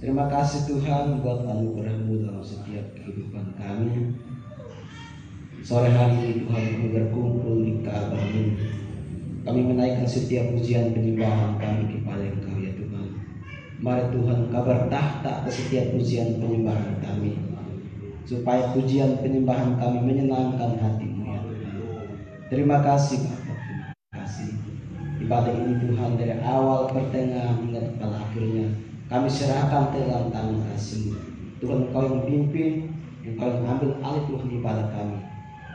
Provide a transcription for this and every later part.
Terima kasih Tuhan buat anugerah-Mu dalam setiap kehidupan kami. Sore hari ini Tuhan kami berkumpul di Ka'bah-Mu. Kami menaikkan setiap pujian penyembahan kami kepada Engkau ya Tuhan. Mari Tuhan Engkau bertahta atas setiap pujian penyembahan kami, supaya pujian penyembahan kami menyenangkan hati-Mu ya Tuhan. Terima kasih Bapak, terima kasih. Ibadah ini Tuhan dari awal, pertengahan hingga pada akhirnya kami serahkan ke dalam tangan kasih-Mu. Tuhan Engkau yang pimpin, Engkau yang ambil alih Tuhan ibadah kami,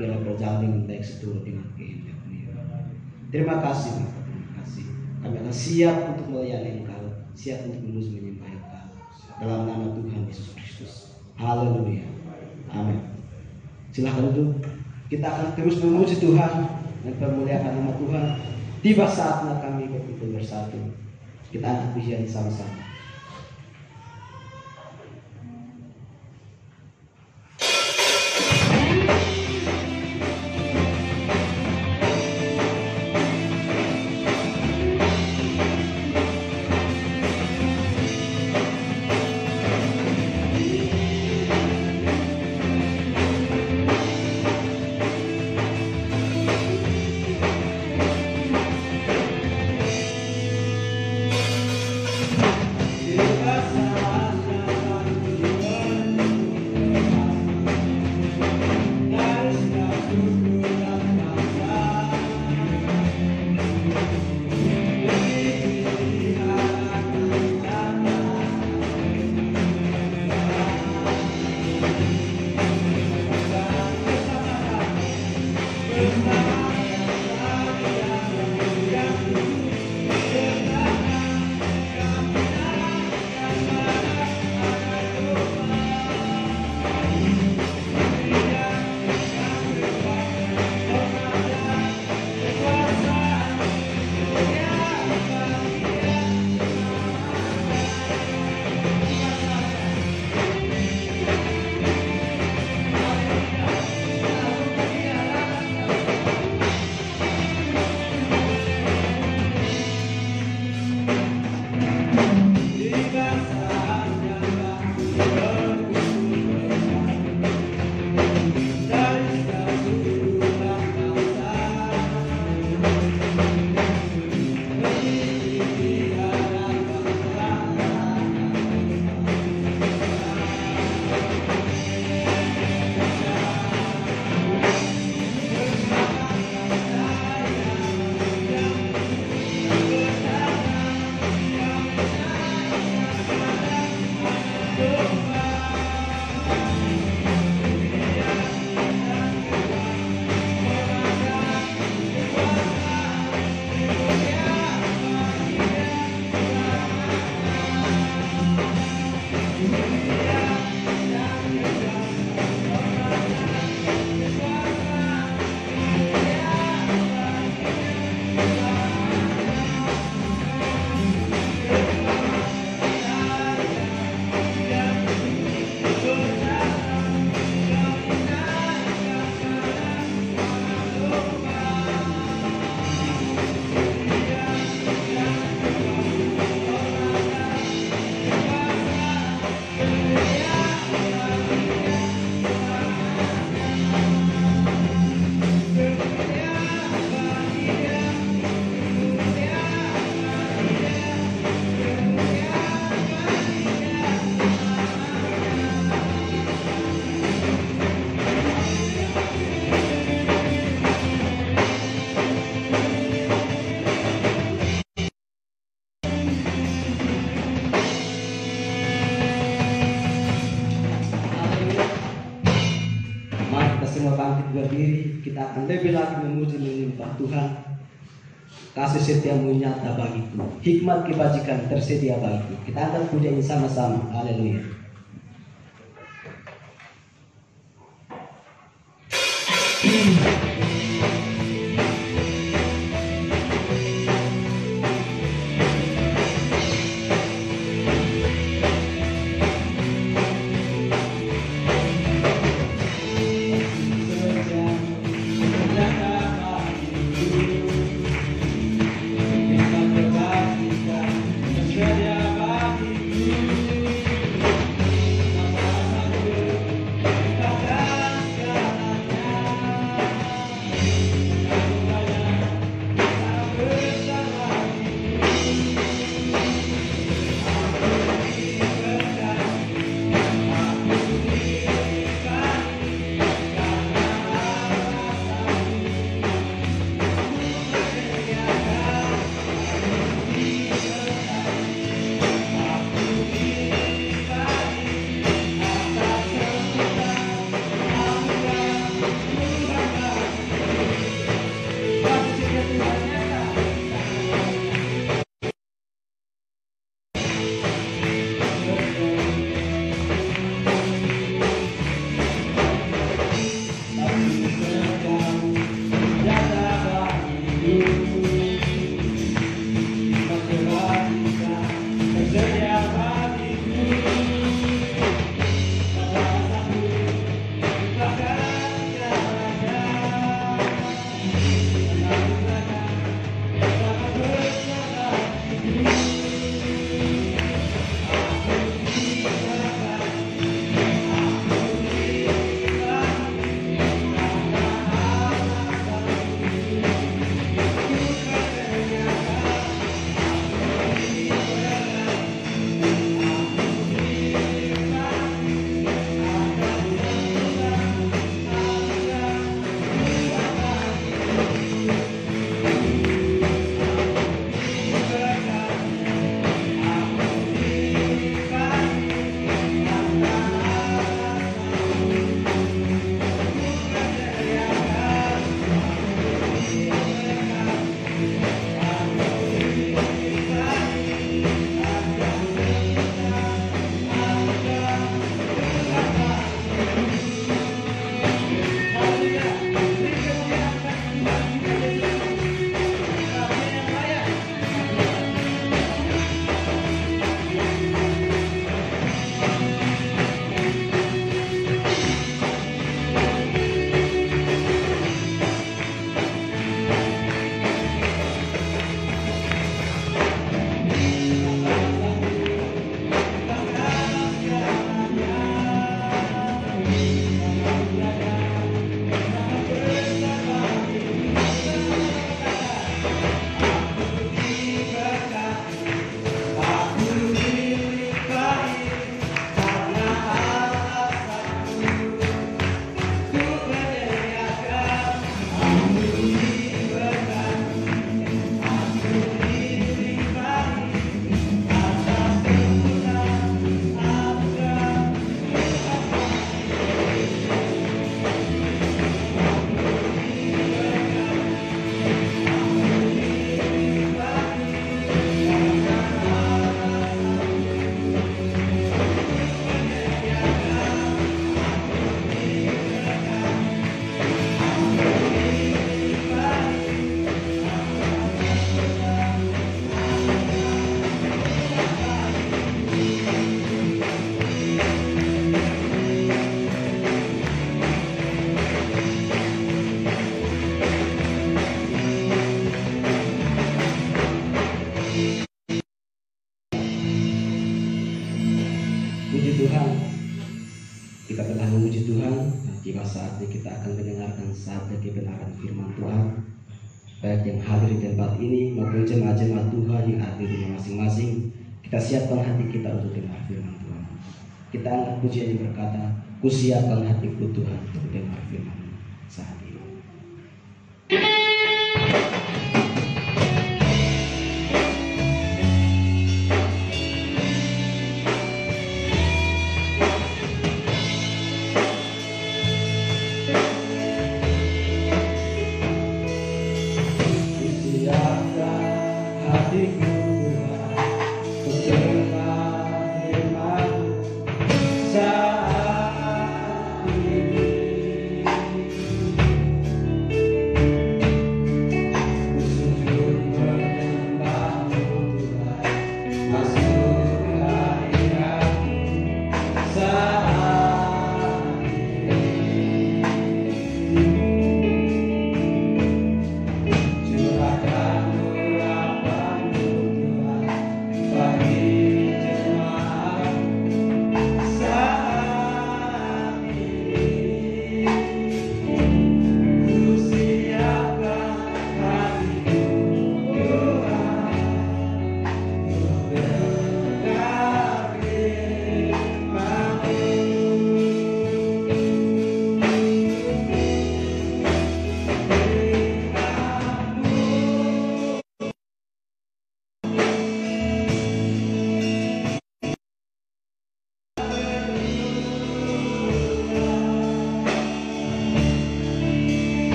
biarlah berjalan dengan baik seturut dengan kehendak-Mu ya Tuhan. Terima kasih Bapak, terima kasih. Kami akan siap untuk melayani Engkau, siap untuk memuji menyembah Engkau. Dalam nama Tuhan Yesus Kristus. Haleluya. Amin. Silahkan duduk. Kita akan terus memuji Tuhan dan permuliakan nama Tuhan. Tiba saatnya kami berkumpul bersatu. Kita angkat pujian sama-sama. Mari kita semua bangkit berdiri, kita akan lebih lagi memuji menyembah Tuhan. Kasih setiamu nyata bagiku, hikmat kebajikan tersedia bagiku. Kita akan puja ini sama-sama. Haleluya. Tiba saatnya kita akan mendengarkan sabda kebenaran firman Tuhan, baik yang hadir di tempat ini maupun jemaat-jemaat Tuhan yang ada di rumah masing-masing. Kita siapkan hati kita untuk dengar firman Tuhan. Kita angkat pujian yang berkata, "Ku siapkan hatiku Tuhan untuk dengar firman saat ini."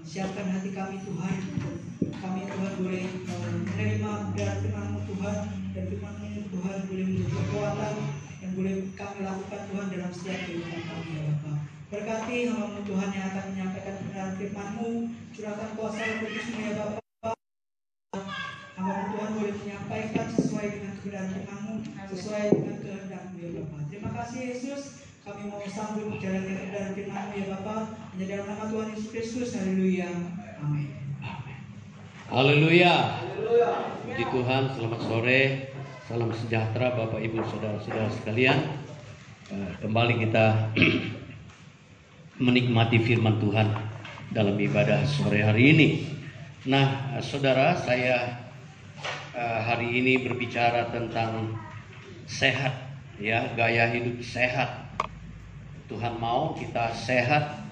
Siapkan hati kami Tuhan. Kami Tuhan boleh menerima dari firman-Mu Tuhan, dan firman-Mu Tuhan boleh menjadi kekuatan yang boleh kami lakukan Tuhan dalam setiap kehidupan kami ya Bapa. Berkati hamba-Mu Tuhan yang akan menyampaikan kebenaran firman-Mu, curahkan kuasa Roh Kudus-Mu ya Bapa. Hamba-Mu Tuhan boleh menyampaikan sesuai dengan kebenaran firman-Mu, sesuai dengan kehendak-Mu ya Bapa. Terima kasih Yesus. Kami mau sambut menjalankan kebenaran firman-Mu ya Bapa. Hanya dalam nama Tuhan Yesus Kristus. Haleluya. Amin. Haleluya. Puji Tuhan, selamat sore. Salam sejahtera Bapak Ibu Saudara-saudara sekalian. Kembali kita menikmati firman Tuhan dalam ibadah sore hari ini. Nah, saudara, saya hari ini berbicara tentang sehat, ya, gaya hidup sehat. Tuhan mau kita sehat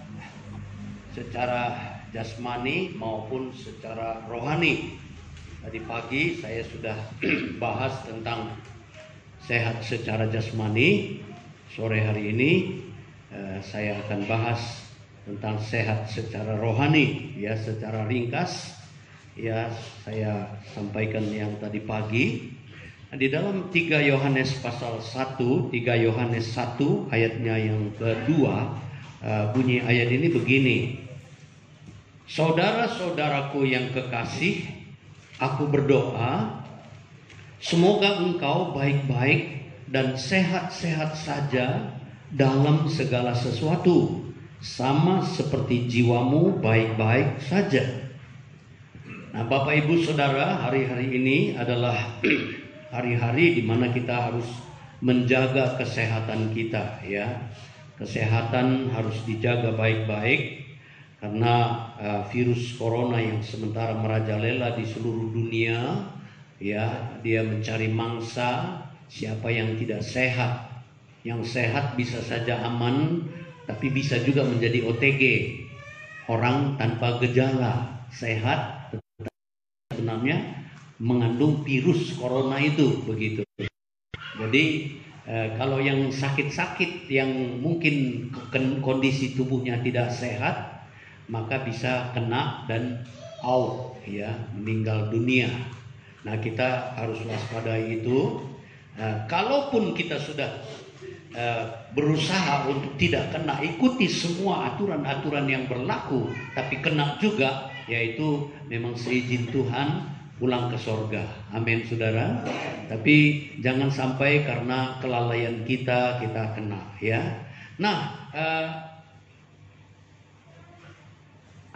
secara jasmani maupun secara rohani. Tadi pagi saya sudah bahas tentang sehat secara jasmani. Sore hari ini saya akan bahas tentang sehat secara rohani, ya, secara ringkas. Ya, saya sampaikan yang tadi pagi. Di dalam 3 Yohanes pasal 1, 3 Yohanes 1 ayatnya yang kedua, bunyi ayat ini begini. Saudara-saudaraku yang kekasih, aku berdoa semoga engkau baik-baik dan sehat-sehat saja dalam segala sesuatu, sama seperti jiwamu baik-baik saja. Nah, Bapak Ibu Saudara, hari-hari ini adalah hari-hari di mana kita harus menjaga kesehatan kita, ya. Kesehatan harus dijaga baik-baik karena virus corona yang sementara merajalela di seluruh dunia, ya, dia mencari mangsa siapa yang tidak sehat. Yang sehat bisa saja aman, tapi bisa juga menjadi OTG, orang tanpa gejala, sehat sebenarnya mengandung virus corona itu, begitu. Jadi kalau yang sakit-sakit yang mungkin kondisi tubuhnya tidak sehat, maka bisa kena dan out, ya, meninggal dunia. Nah, kita harus waspadai itu. Kalaupun kita sudah berusaha untuk tidak kena, ikuti semua aturan-aturan yang berlaku, tapi kena juga, yaitu memang seizin Tuhan, pulang ke sorga. Amin saudara. Tapi jangan sampai karena kelalaian kita kena ya. Nah,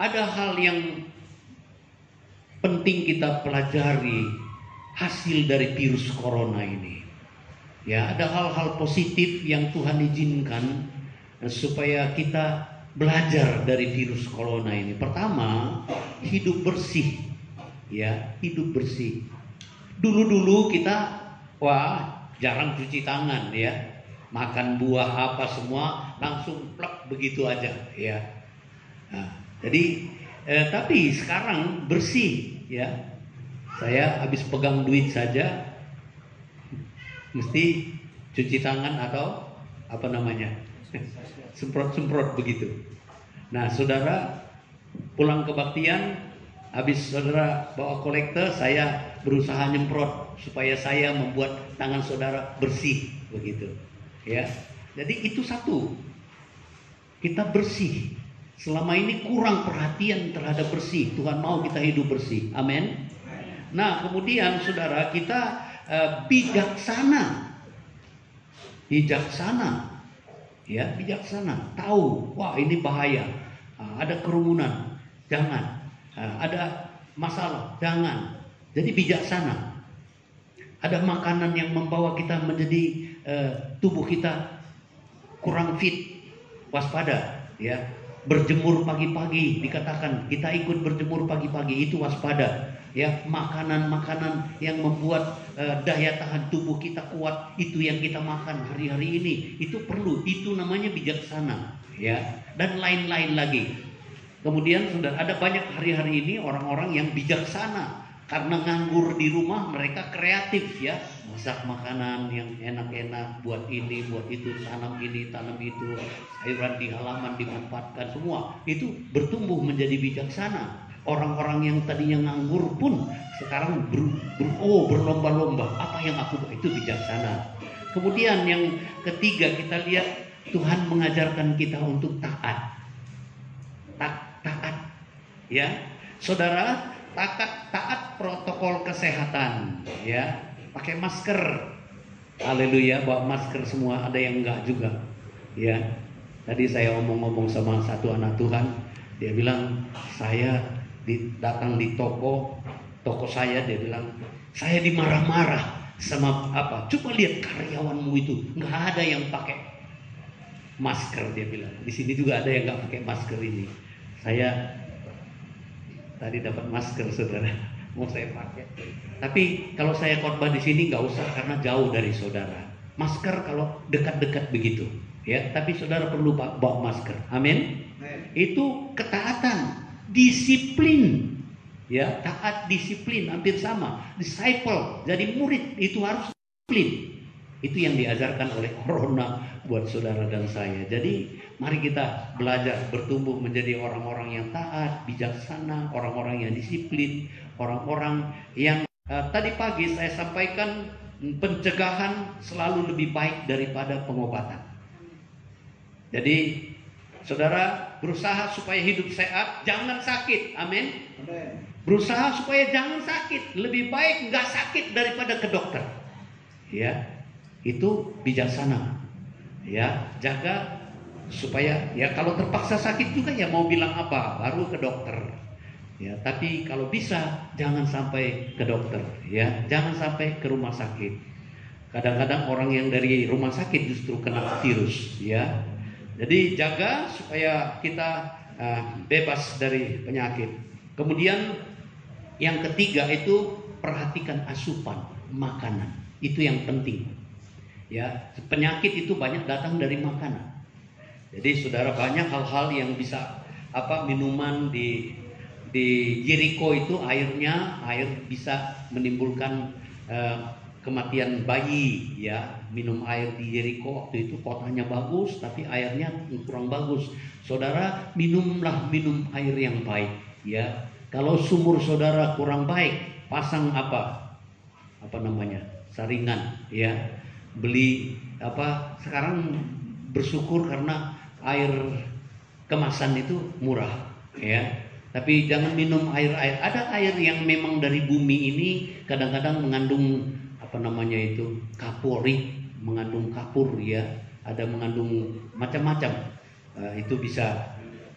ada hal yang penting kita pelajari hasil dari virus corona ini. Ya, ada hal-hal positif yang Tuhan izinkan supaya kita belajar dari virus corona ini. Pertama, hidup bersih. Ya, hidup bersih. Dulu-dulu kita jarang cuci tangan ya. Makan buah apa semua langsung plek begitu aja ya. Nah, jadi tapi sekarang bersih ya. Saya habis pegang duit saja mesti cuci tangan atau apa namanya? Semprot-semprot begitu. Nah, saudara pulang kebaktian, habis saudara bawa kolektor, saya berusaha nyemprot supaya saya membuat tangan saudara bersih begitu. Ya. Jadi itu satu. Kita bersih. Selama ini kurang perhatian terhadap bersih. Tuhan mau kita hidup bersih. Amin. Nah, kemudian saudara kita bijaksana. Bijaksana. Ya, bijaksana. Tahu, wah ini bahaya. Ada kerumunan. Jangan. Ada masalah. Jangan. Jadi bijaksana. Ada makanan yang membawa kita menjadi tubuh kita kurang fit. Waspada, ya. Berjemur pagi-pagi, dikatakan kita ikut berjemur pagi-pagi, itu waspada. Ya, makanan-makanan yang membuat daya tahan tubuh kita kuat, itu yang kita makan hari-hari ini, itu perlu, itu namanya bijaksana, ya, dan lain-lain lagi. Kemudian sudah ada banyak hari-hari ini orang-orang yang bijaksana karena nganggur di rumah, mereka kreatif ya, masak makanan yang enak-enak, buat ini, buat itu, tanam ini, tanam itu, sayuran di halaman dimanfaatkan semua, itu bertumbuh menjadi bijaksana. Orang-orang yang tadinya nganggur pun sekarang berlomba-lomba, apa yang aku buat, itu bijaksana. Kemudian yang ketiga kita lihat Tuhan mengajarkan kita untuk taat. Taat, ya, saudara, taat protokol kesehatan, ya, pakai masker. Haleluya, bawa masker semua, ada yang enggak juga, ya. Tadi saya ngomong-ngomong sama satu anak Tuhan, dia bilang saya datang di toko saya, dia bilang saya dimarah-marah sama apa? Coba lihat karyawanmu itu, nggak ada yang pakai masker, dia bilang. Di sini juga ada yang nggak pakai masker ini. Saya tadi dapat masker, saudara, mau saya pakai. Tapi kalau saya khotbah di sini nggak usah karena jauh dari saudara. Masker kalau dekat-dekat begitu, ya. Tapi saudara perlu bawa masker. Amin. Itu ketaatan. Disiplin, ya, taat, disiplin, hampir sama. Disciple, jadi murid itu harus disiplin. Itu yang diajarkan oleh corona buat saudara dan saya. Jadi mari kita belajar bertumbuh menjadi orang-orang yang taat, bijaksana, orang-orang yang disiplin, orang-orang yang tadi pagi saya sampaikan pencegahan selalu lebih baik daripada pengobatan. Jadi saudara berusaha supaya hidup sehat, jangan sakit. Amin. Berusaha supaya jangan sakit, lebih baik nggak sakit daripada ke dokter. Ya, itu bijaksana. Ya, jaga supaya ya kalau terpaksa sakit juga ya mau bilang apa, baru ke dokter. Ya, tapi kalau bisa jangan sampai ke dokter. Ya, jangan sampai ke rumah sakit. Kadang-kadang orang yang dari rumah sakit justru kena virus. Ya. Jadi jaga supaya kita bebas dari penyakit. Kemudian yang ketiga itu perhatikan asupan makanan. Itu yang penting. Ya, penyakit itu banyak datang dari makanan. Jadi saudara, banyak hal-hal yang bisa minuman di Jericho itu air bisa menimbulkan kematian bayi, ya. Minum air di Jericho waktu itu kotanya bagus tapi airnya kurang bagus. Saudara, minum air yang baik, ya. Kalau sumur saudara kurang baik, pasang saringan, ya. Beli sekarang bersyukur karena air kemasan itu murah, ya. Tapi jangan minum air-air. Ada air yang memang dari bumi ini kadang-kadang mengandung kaporit, mengandung kapur ya. Ada mengandung macam-macam. Itu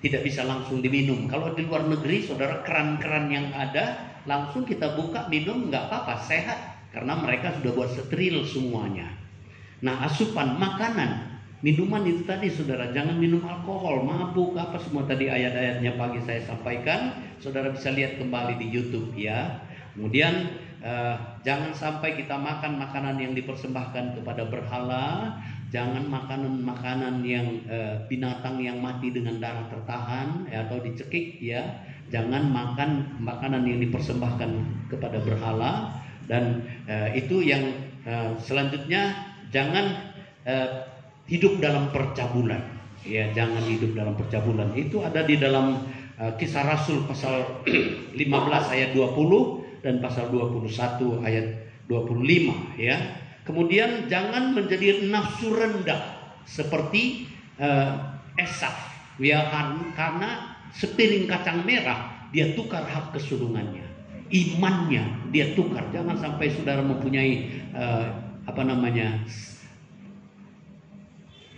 tidak bisa langsung diminum. Kalau di luar negeri, saudara, keran-keran yang ada langsung kita buka minum nggak apa-apa, sehat. Karena mereka sudah buat steril semuanya. Nah, asupan makanan, minuman itu tadi, saudara, jangan minum alkohol, mabuk, apa semua tadi ayat-ayatnya pagi saya sampaikan. Saudara bisa lihat kembali di YouTube ya. Kemudian jangan sampai kita makan makanan yang dipersembahkan kepada berhala. Jangan makanan yang binatang yang mati dengan darah tertahan atau dicekik ya. Jangan makan makanan yang dipersembahkan kepada berhala. Dan itu yang selanjutnya, jangan hidup dalam percabulan. Ya, jangan hidup dalam percabulan. Itu ada di dalam Kisah Rasul pasal 15 ayat 20 dan pasal 21 ayat 25 ya. Kemudian jangan menjadi nafsu rendah seperti Esaf ya, karena sepiring kacang merah dia tukar hak kesulungannya. Imannya dia tukar. Jangan sampai saudara mempunyai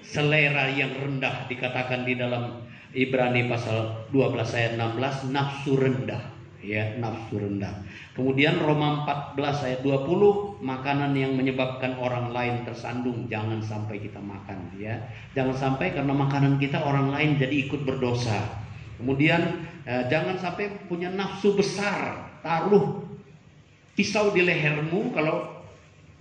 selera yang rendah. Dikatakan di dalam Ibrani pasal 12 ayat 16, nafsu rendah ya, nafsu rendah. Kemudian Roma 14 ayat 20, makanan yang menyebabkan orang lain tersandung jangan sampai kita makan ya. Jangan sampai karena makanan kita orang lain jadi ikut berdosa. Kemudian jangan sampai punya nafsu besar. Taruh pisau di lehermu kalau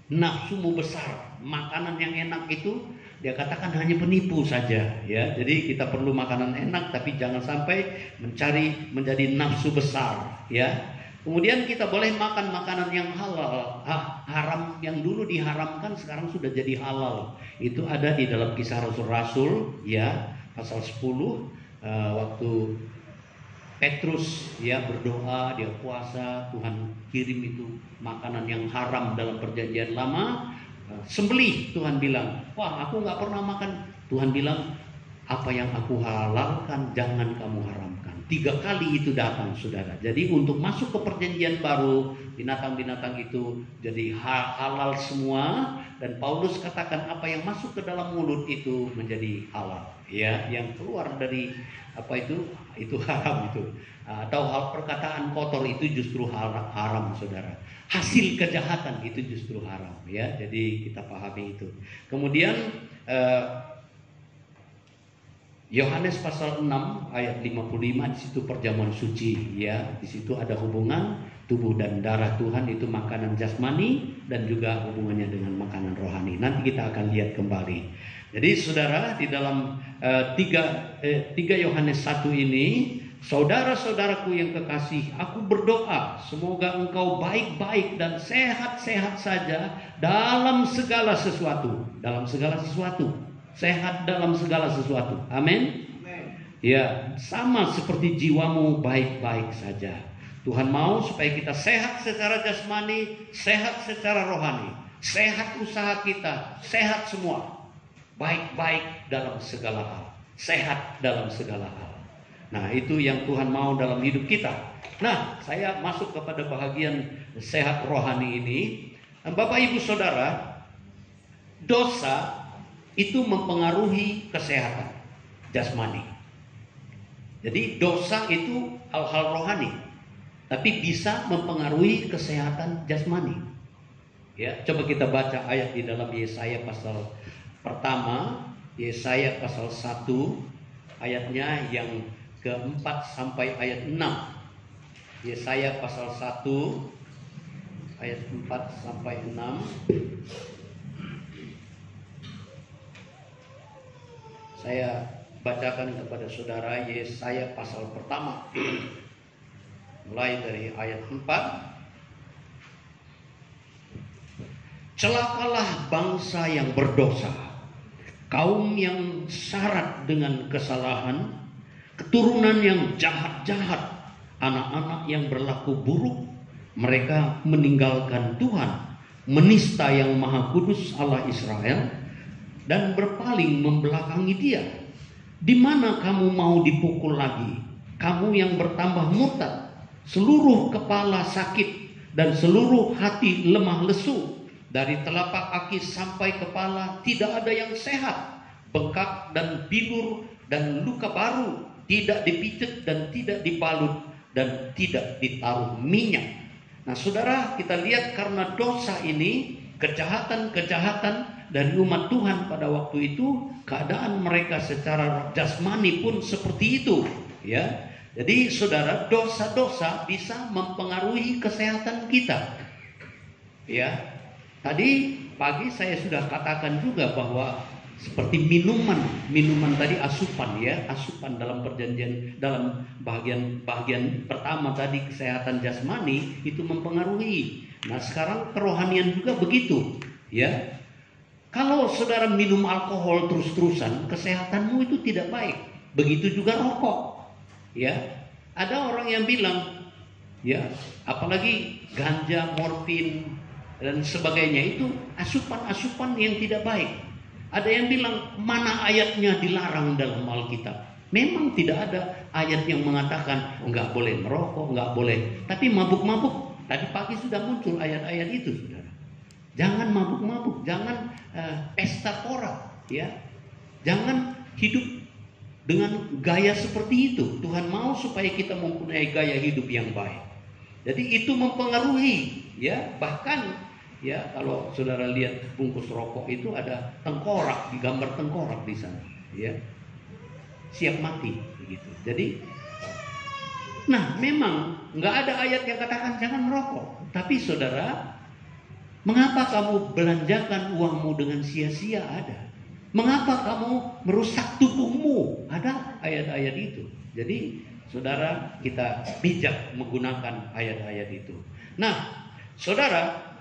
nafsumu besar. Makanan yang enak itu dia katakan hanya penipu saja ya. Jadi kita perlu makanan enak, tapi jangan sampai mencari menjadi nafsu besar ya. Kemudian kita boleh makan makanan yang halal. Haram yang dulu diharamkan sekarang sudah jadi halal. Itu ada di dalam Kisah Rasul-Rasul ya, pasal 10 waktu Petrus ya berdoa, dia puasa, Tuhan kirim itu makanan yang haram dalam perjanjian lama. Sembelih, Tuhan bilang, wah aku gak pernah makan. Tuhan bilang, apa yang aku halalkan jangan kamu haramkan. 3 kali itu datang, saudara. Jadi untuk masuk ke perjanjian baru, binatang-binatang itu jadi halal semua. Dan Paulus katakan apa yang masuk ke dalam mulut itu menjadi halal ya. Yang keluar dari itu haram itu. Atau hal perkataan kotor itu justru haram, saudara. Hasil kejahatan itu justru haram ya. Jadi kita pahami itu. Kemudian Yohanes pasal 6 ayat 55, di situ perjamuan suci ya. Di situ ada hubungan tubuh dan darah Tuhan, itu makanan jasmani dan juga hubungannya dengan makanan rohani. Nanti kita akan lihat kembali. Jadi saudara, di dalam 3 Yohanes 1 ini, saudara-saudaraku yang kekasih, aku berdoa semoga engkau baik-baik dan sehat-sehat saja dalam segala sesuatu. Dalam segala sesuatu. Sehat dalam segala sesuatu. Amin. Ya, sama seperti jiwamu baik-baik saja. Tuhan mau supaya kita sehat secara jasmani, sehat secara rohani, sehat usaha kita, sehat semua. Baik-baik dalam segala hal, sehat dalam segala hal. Nah, itu yang Tuhan mau dalam hidup kita. Nah, saya masuk kepada bahagian sehat rohani ini. Bapak Ibu Saudara, dosa itu mempengaruhi kesehatan jasmani. Jadi dosa itu hal-hal rohani, tapi bisa mempengaruhi kesehatan jasmani. Ya, coba kita baca ayat di dalam Yesaya pasal pertama, Yesaya pasal 1 ayatnya yang ke-4 sampai ayat 6. Yesaya pasal 1 ayat 4 sampai 6. Saya bacakan kepada saudara Yesaya pasal pertama mulai dari ayat 4. Celakalah bangsa yang berdosa, kaum yang syarat dengan kesalahan, keturunan yang jahat-jahat, anak-anak yang berlaku buruk. Mereka meninggalkan Tuhan, menista yang Maha Kudus Allah Israel, dan berpaling membelakangi Dia. Di mana kamu mau dipukul lagi? kamu yang bertambah murtad, seluruh kepala sakit dan seluruh hati lemah lesu. Dari telapak kaki sampai kepala tidak ada yang sehat, bengkak dan bilur dan luka baru, tidak dipijet dan tidak dibalut dan tidak ditaruh minyak. Nah saudara, kita lihat karena dosa ini, kejahatan-kejahatan dari umat Tuhan pada waktu itu, keadaan mereka secara jasmani pun seperti itu, ya. Jadi saudara, dosa-dosa bisa mempengaruhi kesehatan kita. Ya. Tadi pagi saya sudah katakan juga bahwa seperti minuman tadi asupan, ya, asupan dalam perjanjian, dalam bagian pertama tadi kesehatan jasmani itu mempengaruhi. Nah, sekarang kerohanian juga begitu, ya. Kalau saudara minum alkohol terus-terusan, kesehatanmu itu tidak baik. Begitu juga rokok. Ya. Ada orang yang bilang, ya, apalagi ganja, morfin dan sebagainya itu asupan-asupan yang tidak baik. Ada yang bilang mana ayatnya dilarang dalam Alkitab. Memang tidak ada ayat yang mengatakan enggak boleh merokok, enggak boleh. Tapi mabuk-mabuk, tadi pagi sudah muncul ayat-ayat itu, saudara. Jangan mabuk-mabuk, jangan pesta pora, ya. Jangan hidup dengan gaya seperti itu. Tuhan mau supaya kita mempunyai gaya hidup yang baik. Jadi itu mempengaruhi, ya. Bahkan, ya, kalau saudara lihat bungkus rokok itu ada tengkorak, digambar tengkorak di sana, ya. Siap mati, begitu. Jadi, nah memang nggak ada ayat yang katakan jangan merokok. Tapi saudara, mengapa kamu belanjakan uangmu dengan sia-sia? Ada. Mengapa kamu merusak tubuhmu? Ada ayat-ayat itu. Jadi saudara, kita bijak menggunakan ayat-ayat itu. Nah saudara,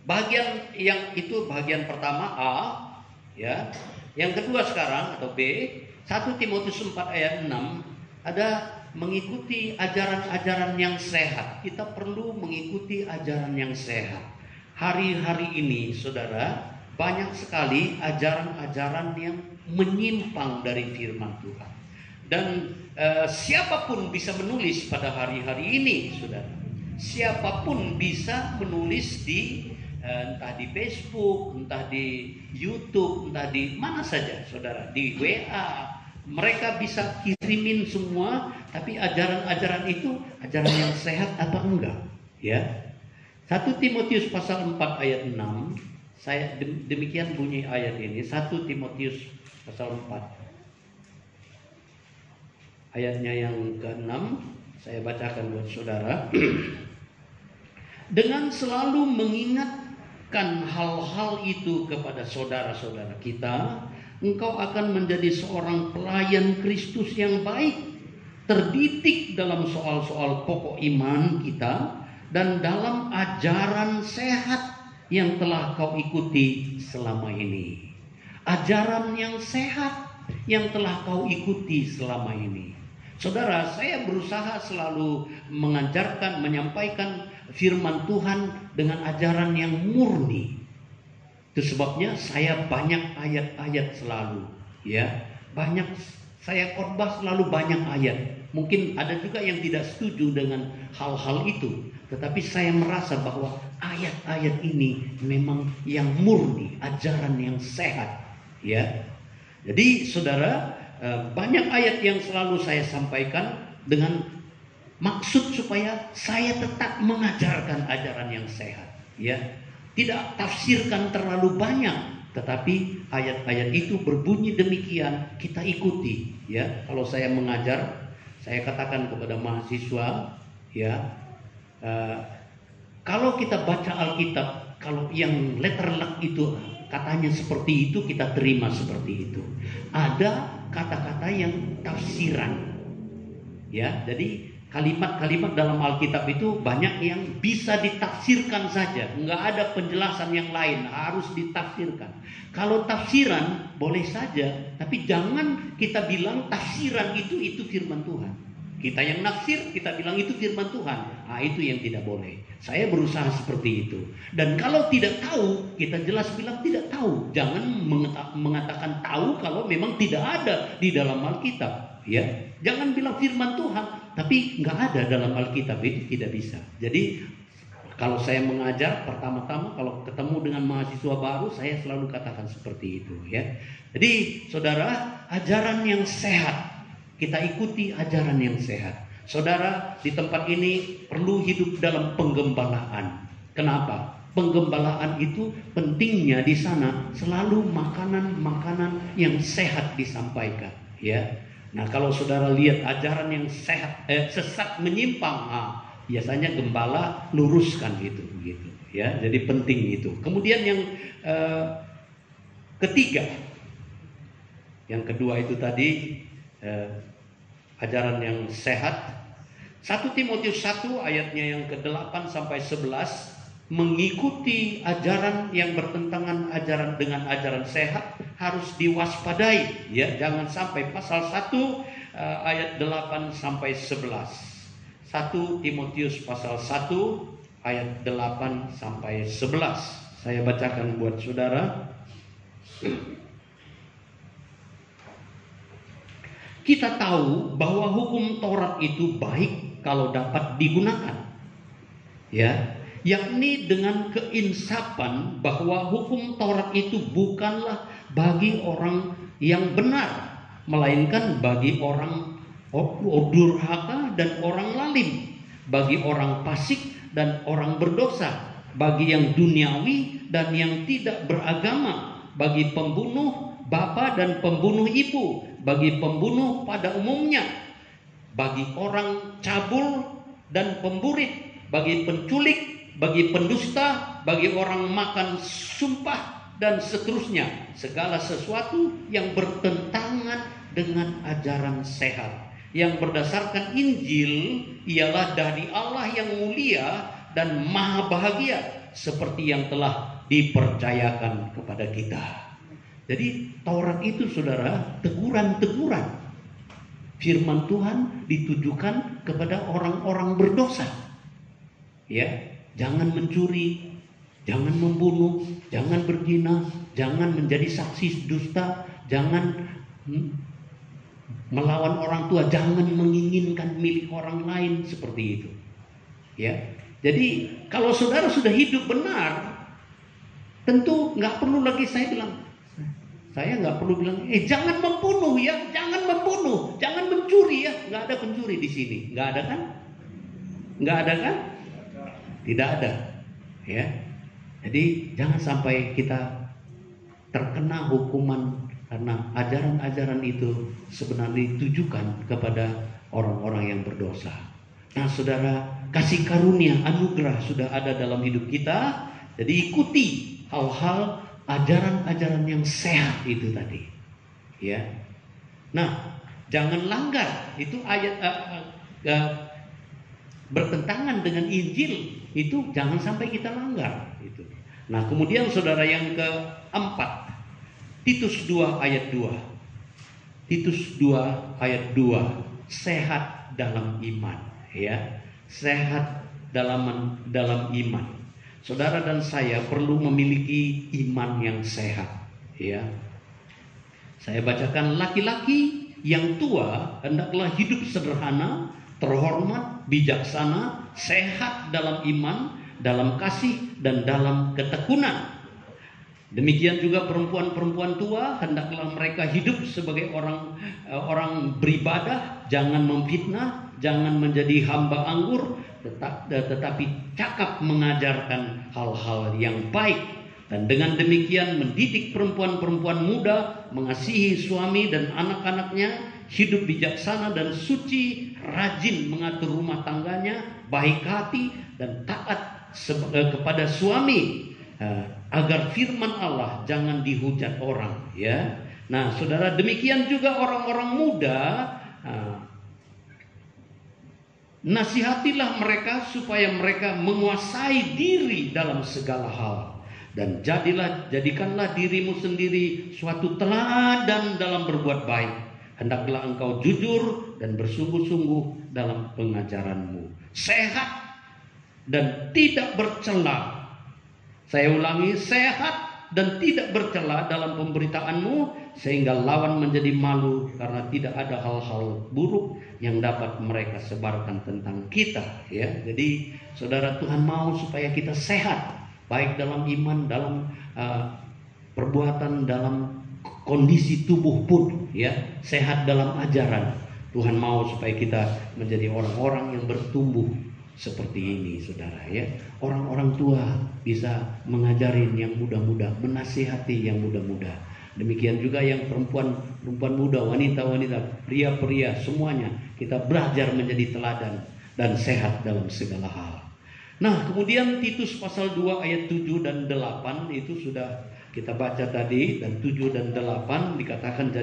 bagian yang itu bagian pertama A, ya. Yang kedua sekarang atau B, 1 Timotius 4 ayat 6 ada mengikuti ajaran-ajaran yang sehat. Kita perlu mengikuti ajaran yang sehat. Hari-hari ini saudara, banyak sekali ajaran-ajaran yang menyimpang dari firman Tuhan. Dan siapapun bisa menulis pada hari-hari ini, saudara. Siapapun bisa menulis di entah di Facebook, entah di YouTube, entah di mana saja, saudara. Di WA, mereka bisa kirimin semua. Tapi ajaran-ajaran itu ajaran yang sehat atau enggak? Ya. 1 Timotius pasal 4 ayat 6. Saya demikian bunyi ayat ini, 1 Timotius pasal 4. Ayatnya yang ke-6 saya bacakan buat saudara. Dengan selalu mengingatkan hal-hal itu kepada saudara-saudara kita, engkau akan menjadi seorang pelayan Kristus yang baik, terdidik dalam soal-soal pokok iman kita dan dalam ajaran sehat yang telah kau ikuti selama ini. Ajaran yang sehat yang telah kau ikuti selama ini. Saudara, saya berusaha selalu mengajarkan, menyampaikan firman Tuhan dengan ajaran yang murni. Itu sebabnya saya banyak ayat-ayat selalu, ya. Banyak saya khotbah selalu banyak ayat. Mungkin ada juga yang tidak setuju dengan hal-hal itu. Tetapi saya merasa bahwa ayat-ayat ini memang yang murni, ajaran yang sehat, ya. Jadi saudara, banyak ayat yang selalu saya sampaikan dengan maksud supaya saya tetap mengajarkan ajaran yang sehat, ya. Tidak tafsirkan terlalu banyak, tetapi ayat-ayat itu berbunyi demikian, kita ikuti, ya. Kalau saya mengajar, saya katakan kepada mahasiswa, ya. Kalau kita baca Alkitab, kalau yang letter luck itu katanya seperti itu, kita terima seperti itu. Ada kata-kata yang tafsiran, ya. Jadi kalimat-kalimat dalam Alkitab itu banyak yang bisa ditafsirkan saja, nggak ada penjelasan yang lain, harus ditafsirkan. Kalau tafsiran boleh saja, tapi jangan kita bilang tafsiran itu firman Tuhan. Kita yang nafsir, kita bilang itu firman Tuhan. Nah, itu yang tidak boleh. Saya berusaha seperti itu. Dan kalau tidak tahu, kita jelas bilang tidak tahu. Jangan mengatakan tahu kalau memang tidak ada di dalam Alkitab. Ya, jangan bilang firman Tuhan, tapi nggak ada dalam Alkitab, itu tidak bisa. Jadi kalau saya mengajar, pertama-tama kalau ketemu dengan mahasiswa baru, saya selalu katakan seperti itu. Ya, jadi saudara, ajaran yang sehat. Kita ikuti ajaran yang sehat. Saudara, di tempat ini perlu hidup dalam penggembalaan. Kenapa? Penggembalaan itu pentingnya di sana selalu makanan-makanan yang sehat disampaikan. Ya. Nah, kalau saudara lihat ajaran yang sehat, sesat menyimpang, biasanya gembala luruskan itu, gitu. Ya, jadi penting itu. Kemudian yang ketiga, yang kedua itu tadi. Ajaran yang sehat. 1 Timotius 1 ayatnya yang ke-8 sampai 11 mengikuti ajaran yang bertentangan dengan ajaran sehat harus diwaspadai, ya, jangan sampai. Pasal 1 ayat 8 sampai 11. 1 Timotius pasal 1 ayat 8 sampai 11. Saya bacakan buat saudara. Kita tahu bahwa hukum Taurat itu baik kalau dapat digunakan. Ya, yakni dengan keinsapan bahwa hukum Taurat itu bukanlah bagi orang yang benar, melainkan bagi orang durhaka dan orang lalim, bagi orang fasik dan orang berdosa, bagi yang duniawi dan yang tidak beragama, bagi pembunuh bapa dan pembunuh ibu, bagi pembunuh pada umumnya, bagi orang cabul dan pemburit, bagi penculik, bagi pendusta, bagi orang makan sumpah, dan seterusnya. Segala sesuatu yang bertentangan dengan ajaran sehat yang berdasarkan Injil ialah dari Allah yang mulia dan maha bahagia, seperti yang telah dipercayakan kepada kita. Jadi Taurat itu saudara teguran-teguran. Firman Tuhan ditujukan kepada orang-orang berdosa. Ya, jangan mencuri, jangan membunuh, jangan berzina, jangan menjadi saksi dusta, jangan melawan orang tua, jangan menginginkan milik orang lain, seperti itu. Ya. Jadi kalau saudara sudah hidup benar, tentu nggak perlu lagi saya nggak perlu bilang, jangan membunuh ya, jangan membunuh, jangan mencuri ya. Nggak ada pencuri di sini, nggak ada kan? Nggak ada kan? Tidak ada, ya. Jadi jangan sampai kita terkena hukuman karena ajaran-ajaran itu sebenarnya ditujukan kepada orang-orang yang berdosa. Nah, saudara, kasih karunia, anugerah sudah ada dalam hidup kita. Jadi ikuti hal-hal ajaran-ajaran yang sehat itu tadi, ya. Nah, jangan langgar. Itu ayat bertentangan dengan Injil, itu jangan sampai kita langgar. Itu. Nah, kemudian saudara yang keempat, Titus 2 ayat 2. Titus 2 ayat 2, sehat dalam iman, ya. Sehat dalam iman. Saudara dan saya perlu memiliki iman yang sehat, ya. Saya bacakan, laki-laki yang tua hendaklah hidup sederhana, terhormat, bijaksana, sehat dalam iman, dalam kasih dan dalam ketekunan. Demikian juga perempuan-perempuan tua hendaklah mereka hidup sebagai orang beribadah, jangan memfitnah, jangan menjadi hamba anggur, tetapi cakap mengajarkan hal-hal yang baik. Dan dengan demikian mendidik perempuan-perempuan muda mengasihi suami dan anak-anaknya, hidup bijaksana dan suci, rajin mengatur rumah tangganya, baik hati dan taat kepada suami, agar firman Allah jangan dihujat orang, ya. Nah, saudara, demikian juga orang-orang muda, nasihatilah mereka supaya mereka menguasai diri dalam segala hal, dan jadikanlah dirimu sendiri suatu teladan dalam berbuat baik, Hendaklah engkau jujur dan bersungguh-sungguh dalam pengajaranmu, sehat dan tidak bercela. Saya ulangi, sehat dan tidak bercela dalam pemberitaanmu, sehingga lawan menjadi malu karena tidak ada hal-hal buruk yang dapat mereka sebarkan tentang kita. Ya, jadi saudara, Tuhan mau supaya kita sehat, baik dalam iman, dalam perbuatan, dalam kondisi tubuh pun, ya, sehat dalam ajaran. Tuhan mau supaya kita menjadi orang-orang yang bertumbuh seperti ini, saudara, ya. Orang-orang tua bisa mengajarin yang muda-muda, menasihati yang muda-muda. Demikian juga yang perempuan muda, wanita-wanita, pria-pria, semuanya kita belajar menjadi teladan dan sehat dalam segala hal. Nah, kemudian Titus pasal 2 ayat 7 dan 8 itu sudah kita baca tadi, dan 7 dan 8 dikatakan,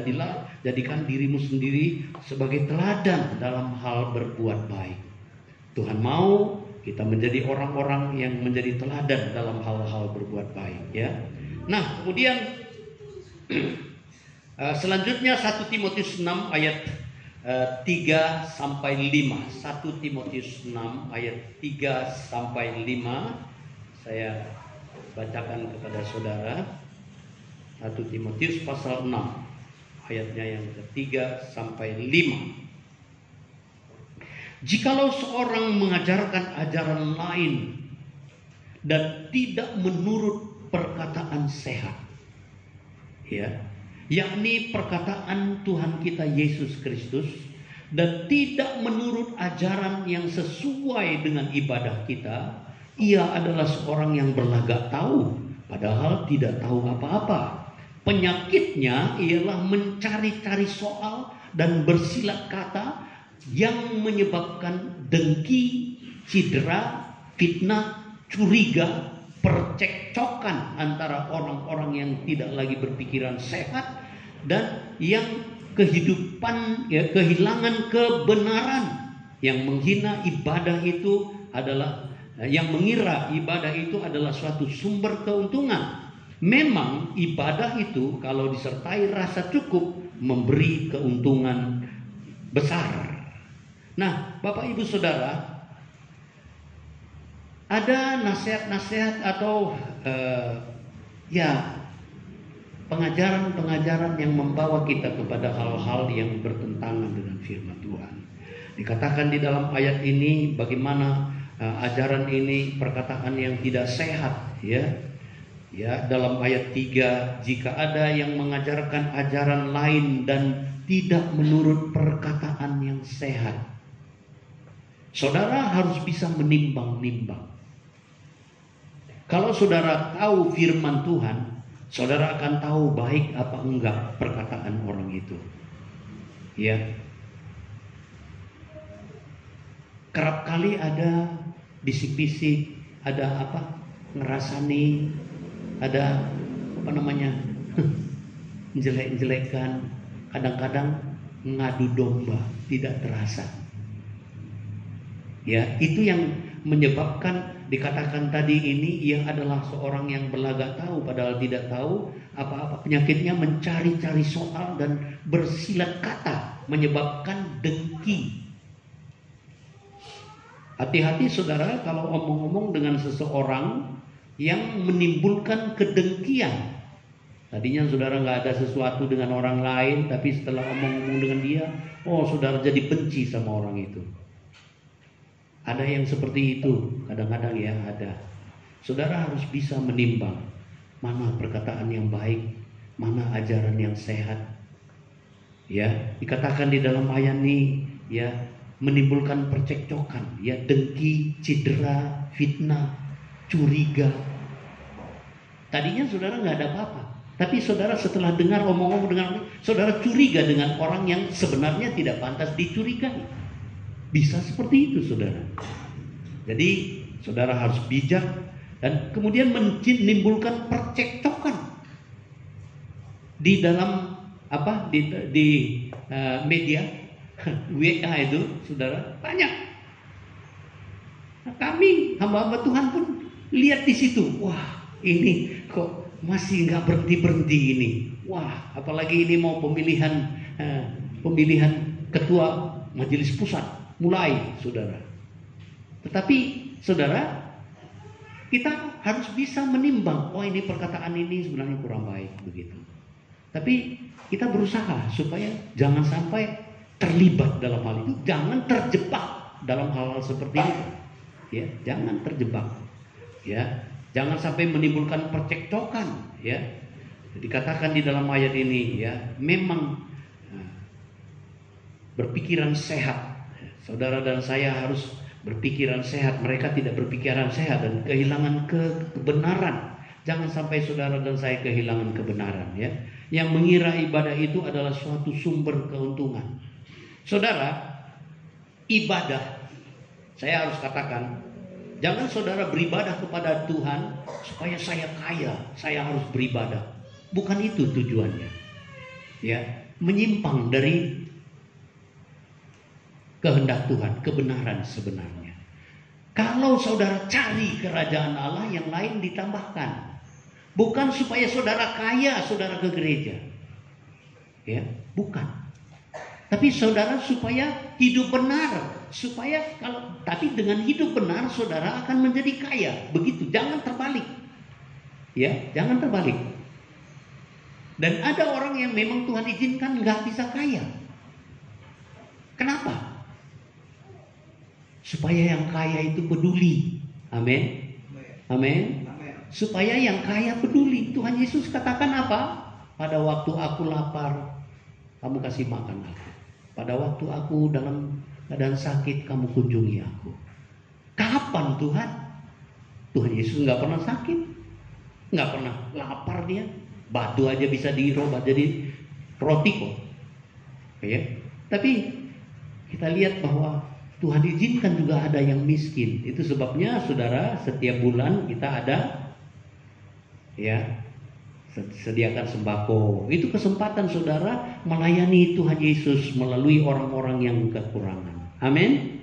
jadikan dirimu sendiri sebagai teladan dalam hal berbuat baik. Tuhan mau kita menjadi orang-orang yang menjadi teladan dalam hal-hal berbuat baik, ya. Nah, kemudian selanjutnya 1 Timotius 6 ayat 3 sampai 5. 1 Timotius 6 ayat 3 sampai 5 saya bacakan kepada saudara. 1 Timotius pasal 6 ayatnya yang ketiga sampai 5. Jikalau seorang mengajarkan ajaran lain dan tidak menurut perkataan sehat, ya, yakni perkataan Tuhan kita Yesus Kristus, dan tidak menurut ajaran yang sesuai dengan ibadah kita, ia adalah seorang yang berlagak tahu, padahal tidak tahu apa-apa. Penyakitnya ialah mencari-cari soal dan bersilat kata yang menyebabkan dengki, cedera, fitnah, curiga, percekcokan antara orang-orang yang tidak lagi berpikiran sehat dan yang kehilangan kebenaran, yang menghina ibadah itu adalah, yang mengira ibadah itu adalah suatu sumber keuntungan. Memang ibadah itu kalau disertai rasa cukup memberi keuntungan besar. Nah, Bapak Ibu Saudara, ada nasihat-nasihat atau pengajaran-pengajaran yang membawa kita kepada hal-hal yang bertentangan dengan firman Tuhan. Dikatakan di dalam ayat ini bagaimana ajaran ini perkataan yang tidak sehat, ya. Ya, dalam ayat 3, jika ada yang mengajarkan ajaran lain dan tidak menurut perkataan yang sehat, saudara harus bisa menimbang-nimbang. Kalau saudara tahu firman Tuhan, saudara akan tahu baik apa enggak perkataan orang itu. Ya. Kerap kali ada bisik-bisik, ada ngerasani, ada jelek-jelekan, kadang-kadang ngadu domba, tidak terasa. Ya, itu yang menyebabkan dikatakan tadi ini, ia adalah seorang yang berlagak tahu padahal tidak tahu apa-apa. Penyakitnya mencari-cari soal dan bersilat kata, menyebabkan dengki. Hati-hati saudara kalau omong-omong dengan seseorang yang menimbulkan kedengkian. Tadinya saudara nggak ada sesuatu dengan orang lain, tapi setelah omong-omong dengan dia, saudara jadi benci sama orang itu. Ada yang seperti itu, kadang-kadang ya ada. Saudara harus bisa menimbang mana perkataan yang baik, mana ajaran yang sehat. Ya, dikatakan di dalam ayat ini, ya, menimbulkan percekcokan, ya, dengki, cedera, fitnah, curiga. Tadinya saudara nggak ada apa-apa, tapi saudara setelah dengar omong-omong dengan saudara curiga dengan orang yang sebenarnya tidak pantas dicurigai. Bisa seperti itu, saudara. Jadi saudara harus bijak dan kemudian menimbulkan percekcokan di dalam di media WA itu, saudara, banyak. Nah, kami hamba-hamba Tuhan pun lihat di situ. Wah, ini kok masih nggak berhenti ini. Wah, apalagi ini mau pemilihan pemilihan ketua majelis pusat, mulai saudara. Tetapi saudara, kita harus bisa menimbang, oh ini perkataan ini sebenarnya kurang baik begitu. Tapi kita berusaha supaya jangan sampai terlibat dalam hal itu, jangan terjebak dalam hal-hal seperti itu. Ya, jangan terjebak. Ya, jangan sampai menimbulkan percekcokan, ya. Dikatakan di dalam ayat ini, ya, memang berpikiran sehat. Saudara dan saya harus berpikiran sehat. Mereka tidak berpikiran sehat dan kehilangan kebenaran. Jangan sampai saudara dan saya kehilangan kebenaran, ya. Yang mengira ibadah itu adalah suatu sumber keuntungan. Saudara, ibadah, saya harus katakan, jangan saudara beribadah kepada Tuhan supaya saya kaya, saya harus beribadah. Bukan itu tujuannya. Ya, menyimpang dari kehendak Tuhan, kebenaran sebenarnya. Kalau saudara cari kerajaan Allah, yang lain ditambahkan. Bukan supaya saudara kaya, saudara ke gereja. Ya, bukan. Tapi saudara supaya hidup benar, tapi dengan hidup benar saudara akan menjadi kaya. Begitu, jangan terbalik. Ya, jangan terbalik. Dan ada orang yang memang Tuhan izinkan nggak bisa kaya. Kenapa? Supaya yang kaya itu peduli. Amin. Amin. Supaya yang kaya peduli. Tuhan Yesus katakan apa? Pada waktu aku lapar, kamu kasih makan aku. Pada waktu aku dalam keadaan sakit, kamu kunjungi aku. Kapan Tuhan? Tuhan Yesus nggak pernah sakit, nggak pernah lapar dia. Batu aja bisa dirubah jadi roti kok. Ya. Tapi kita lihat bahwa Tuhan izinkan juga ada yang miskin. Itu sebabnya saudara, setiap bulan kita ada, ya, sediakan sembako. Itu kesempatan saudara melayani Tuhan Yesus melalui orang-orang yang kekurangan. Amin.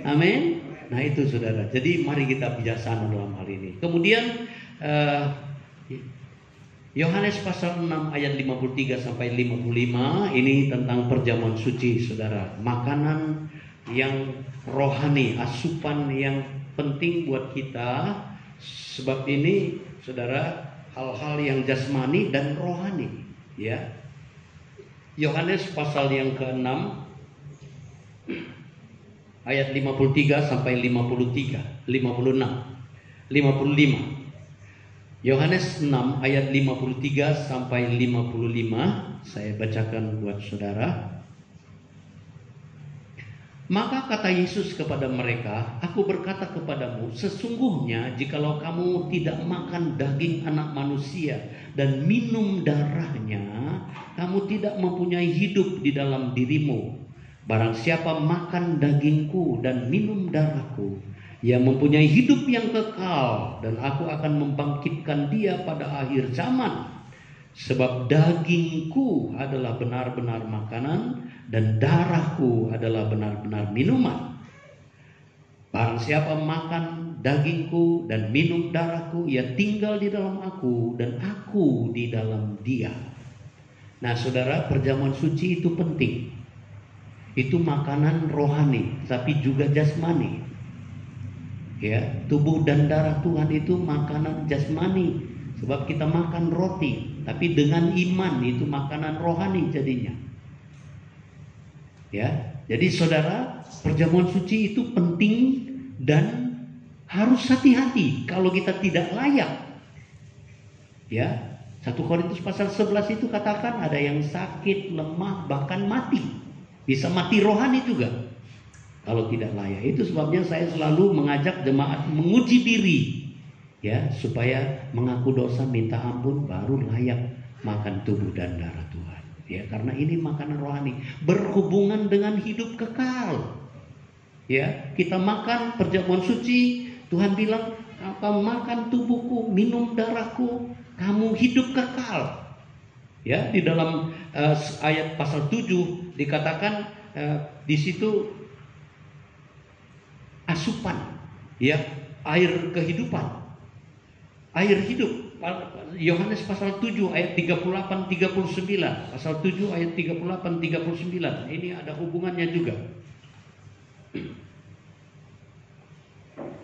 Amin. Nah itu saudara. Jadi mari kita bijaksana dalam hal ini. Kemudian Yohanes pasal 6 ayat 53 sampai 55 ini tentang perjamuan suci saudara. Makanan yang rohani, asupan yang penting buat kita. Sebab ini saudara, hal-hal yang jasmani dan rohani, ya. Yohanes pasal yang ke-6 ayat 53 sampai 55. Yohanes 6 ayat 53 sampai 55 saya bacakan buat saudara. Maka kata Yesus kepada mereka, aku berkata kepadamu, sesungguhnya jikalau kamu tidak makan daging anak manusia dan minum darahnya, kamu tidak mempunyai hidup di dalam dirimu. Barang siapa makan dagingku dan minum darahku, ia mempunyai hidup yang kekal, dan aku akan membangkitkan dia pada akhir zaman. Sebab dagingku adalah benar-benar makanan, dan darahku adalah benar-benar minuman. Barang siapa makan dagingku dan minum darahku, ia tinggal di dalam aku dan aku di dalam dia. Nah saudara, perjamuan suci itu penting. Itu makanan rohani, tapi juga jasmani. Ya, tubuh dan darah Tuhan itu makanan jasmani. Sebab kita makan roti, tapi dengan iman itu makanan rohani jadinya. Ya, jadi saudara, perjamuan suci itu penting dan harus hati-hati kalau kita tidak layak. Ya, 1 Korintus pasal 11 itu katakan ada yang sakit, lemah, bahkan mati. Bisa mati rohani juga kalau tidak layak. Itu sebabnya saya selalu mengajak jemaat menguji diri, ya, supaya mengaku dosa, minta ampun, baru layak makan tubuh dan darah Tuhan. Ya, karena ini makanan rohani berhubungan dengan hidup kekal. Ya, kita makan perjamuan suci, Tuhan bilang, kamu makan tubuhku, minum darahku, kamu hidup kekal. Ya, di dalam ayat pasal 7 dikatakan di situ asupan, ya, air kehidupan, air hidup. Yohanes pasal 7 ayat 38 39. Pasal 7 ayat 38 39. Ini ada hubungannya juga.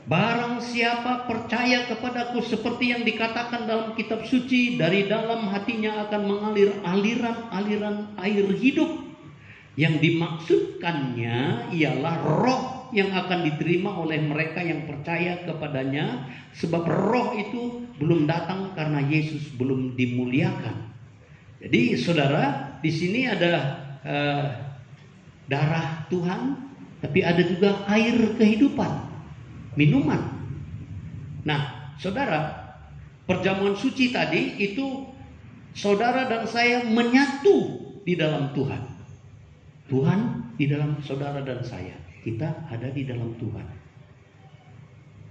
Barang siapa percaya kepadaku seperti yang dikatakan dalam kitab suci, dari dalam hatinya akan mengalir aliran-aliran air hidup. Yang dimaksudkannya ialah roh yang akan diterima oleh mereka yang percaya kepadanya, sebab roh itu belum datang karena Yesus belum dimuliakan. Jadi saudara, di sini ada darah Tuhan, tapi ada juga air kehidupan, minuman. Nah, saudara, perjamuan suci tadi itu saudara dan saya menyatu di dalam Tuhan. Tuhan di dalam saudara dan saya. Kita ada di dalam Tuhan.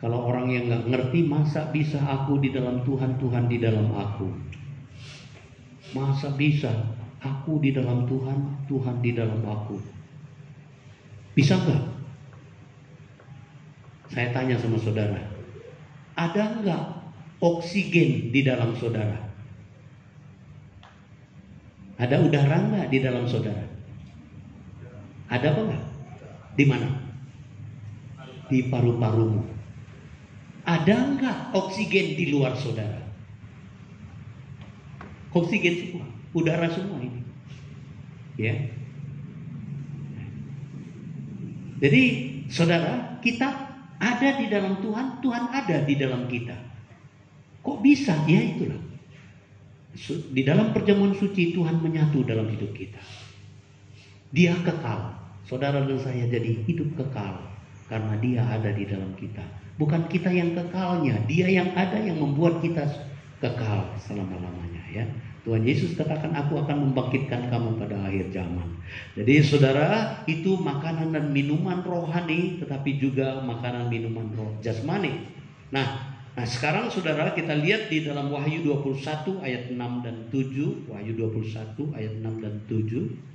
Kalau orang yang nggak ngerti, masa bisa aku di dalam Tuhan, Tuhan di dalam aku? Masa bisa aku di dalam Tuhan, Tuhan di dalam aku? Bisa nggak? Saya tanya sama saudara, ada nggak oksigen di dalam saudara? Ada udara nggak di dalam saudara? Ada apa nggak? Di mana? Di paru-parumu. Ada nggak oksigen di luar saudara? Oksigen semua, udara semua ini. Ya. Jadi saudara, kita ada di dalam Tuhan, Tuhan ada di dalam kita. Kok bisa? Ya itulah. Di dalam perjamuan suci Tuhan menyatu dalam hidup kita. Dia kekal. Saudara dan saya jadi hidup kekal karena dia ada di dalam kita. Bukan kita yang kekalnya, dia yang ada yang membuat kita kekal selama-lamanya, ya. Tuhan Yesus katakan, aku akan membangkitkan kamu pada akhir zaman. Jadi saudara, itu makanan dan minuman rohani, tetapi juga makanan minuman roh jasmani. Nah sekarang saudara, kita lihat di dalam Wahyu 21 ayat 6 dan 7. Wahyu 21 ayat 6 dan 7.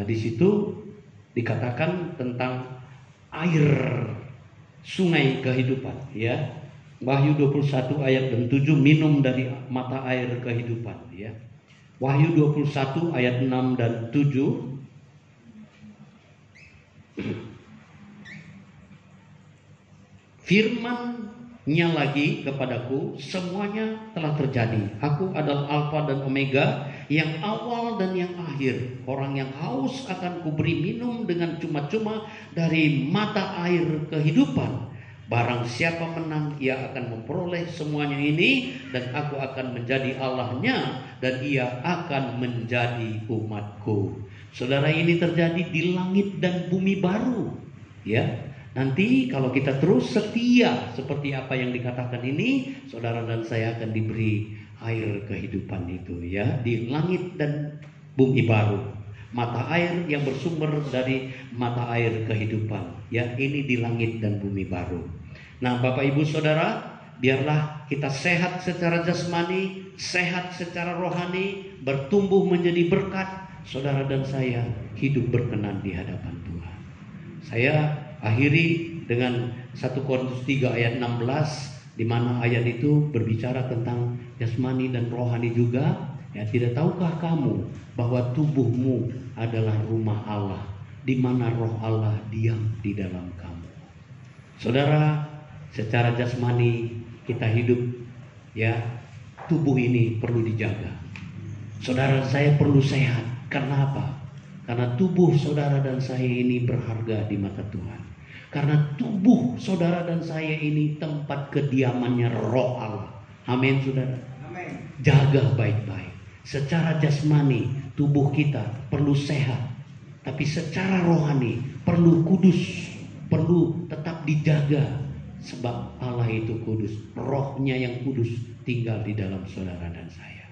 Di situ dikatakan tentang air sungai kehidupan, ya. Wahyu 21 ayat dan 7, minum dari mata air kehidupan, ya. Wahyu 21 ayat 6 dan 7. Firman-Nya lagi kepadaku, semuanya telah terjadi. Aku adalah Alfa dan Omega, yang awal dan yang akhir. Orang yang haus akan kuberi minum dengan cuma-cuma dari mata air kehidupan. Barang siapa menang, ia akan memperoleh semuanya ini, dan aku akan menjadi Allahnya, dan ia akan menjadi umatku. Saudara, ini terjadi di langit dan bumi baru, ya. Nanti kalau kita terus setia seperti apa yang dikatakan ini, saudara dan saya akan diberi air kehidupan itu, ya, di langit dan bumi baru. Mata air yang bersumber dari mata air kehidupan, ya, ini di langit dan bumi baru. Nah, Bapak Ibu Saudara, biarlah kita sehat secara jasmani, sehat secara rohani, bertumbuh menjadi berkat. Saudara dan saya hidup berkenan di hadapan Tuhan. Saya akhiri dengan 1 Korintus 3 ayat 16, di mana ayat itu berbicara tentang jasmani dan rohani juga. Ya, tidak tahukah kamu bahwa tubuhmu adalah rumah Allah, di mana roh Allah diam di dalam kamu. Saudara, secara jasmani kita hidup, ya, tubuh ini perlu dijaga. Saudara, saya perlu sehat. Karena apa? Karena tubuh saudara dan saya ini berharga di mata Tuhan. Karena tubuh saudara dan saya ini tempat kediamannya roh Allah. Amin, saudara. Amin. Jaga baik-baik. Secara jasmani tubuh kita perlu sehat, tapi secara rohani perlu kudus, perlu tetap dijaga. Sebab Allah itu kudus, rohnya yang kudus tinggal di dalam saudara dan saya.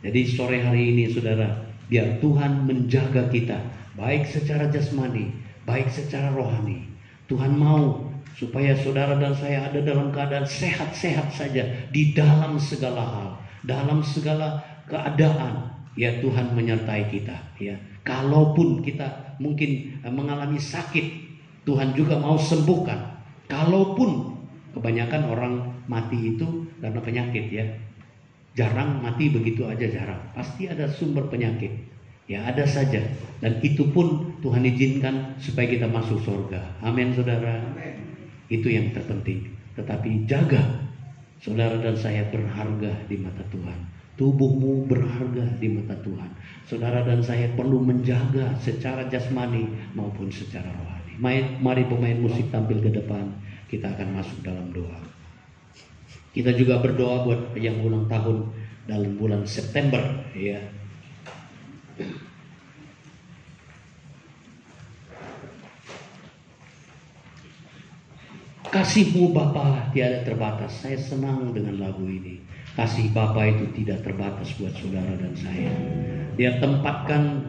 Jadi sore hari ini saudara, biar Tuhan menjaga kita, baik secara jasmani, baik secara rohani. Tuhan mau supaya saudara dan saya ada dalam keadaan sehat-sehat saja di dalam segala hal, dalam segala keadaan. Ya, Tuhan menyertai kita, ya. Kalaupun kita mungkin mengalami sakit, Tuhan juga mau sembuhkan. Kalaupun kebanyakan orang mati itu karena penyakit ya. Jarang mati begitu aja, jarang. Pasti ada sumber penyakit. Ya ada saja. Dan itu pun Tuhan izinkan supaya kita masuk surga. Amin saudara. Itu yang terpenting. Tetapi jaga, saudara dan saya berharga di mata Tuhan. Tubuhmu berharga di mata Tuhan. Saudara dan saya perlu menjaga secara jasmani maupun secara rohani. Mari pemain musik tampil ke depan. Kita akan masuk dalam doa. Kita juga berdoa buat yang ulang tahun dalam bulan September ya. Kasih-Mu Bapa tiada terbatas. Saya senang dengan lagu ini. Kasih Bapa itu tidak terbatas buat saudara dan saya. Dia tempatkan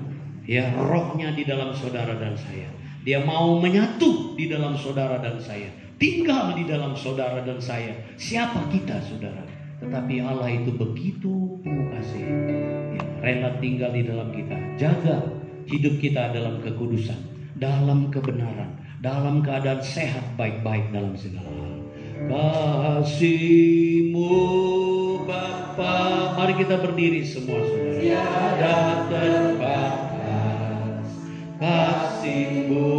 ya rohnya di dalam saudara dan saya. Dia mau menyatu di dalam saudara dan saya. Tinggal di dalam saudara dan saya. Siapa kita saudara? Tetapi Allah itu begitu penuh kasih. Ya, rela tinggal di dalam kita. Jaga hidup kita dalam kekudusan, dalam kebenaran, dalam keadaan sehat baik-baik dalam segala hal. Kasih-Mu Bapa. Mari kita berdiri semua saudara. Tiada terbatas. Kasih-Mu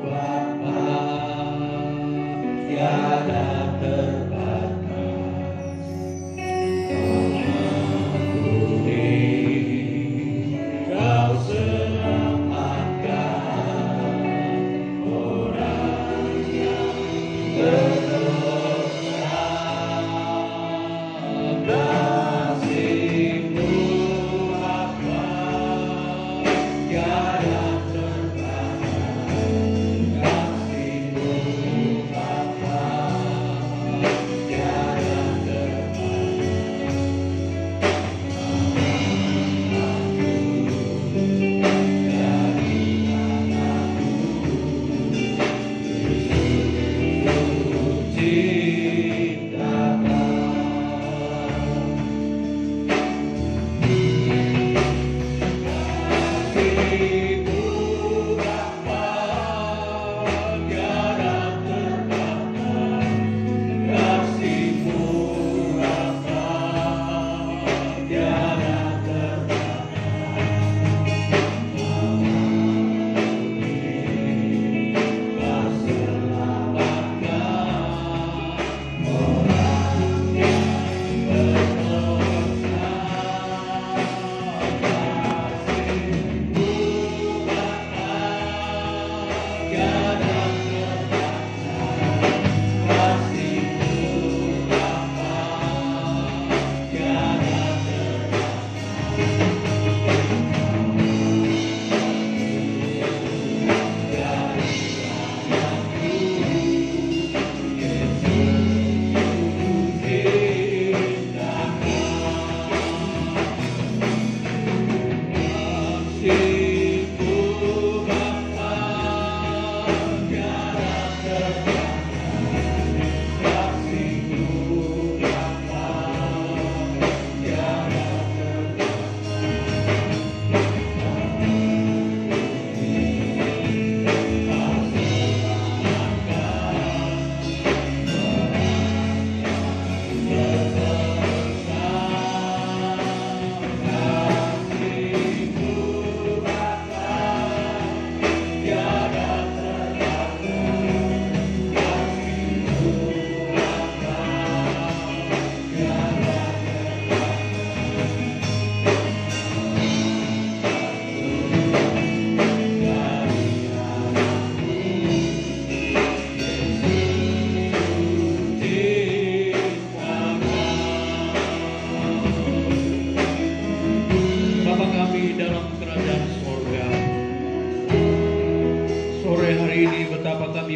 Bapa. Tiada terbatas. Mengampuni, Kau selamatkan orang yang berdosa. Kasih-Mu Bapa, tiada terbatas. Kasih-Mu Bapa, tiada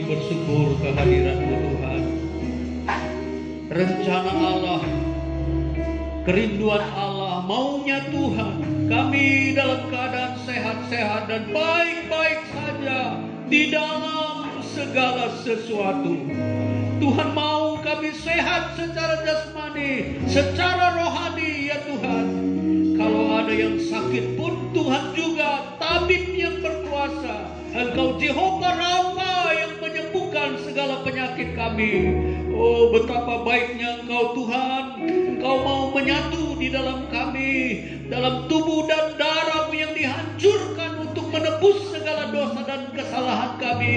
bersyukur kehadiran-Mu Tuhan. Rencana Allah, kerinduan Allah, maunya Tuhan, kami dalam keadaan sehat-sehat dan baik-baik saja di dalam segala sesuatu. Tuhan mau kami sehat secara jasmani, secara rohani ya Tuhan. Kalau ada yang sakit pun Tuhan juga tabib yang berkuasa. Engkau Jehovah Rafa yang menyembuhkan segala penyakit penyakit kami. Oh, betapa baiknya Engkau Tuhan. Engkau mau menyatu di dalam kami, dalam tubuh dan darah-Mu yang dihancurkan untuk menebus segala dosa dan kesalahan kami.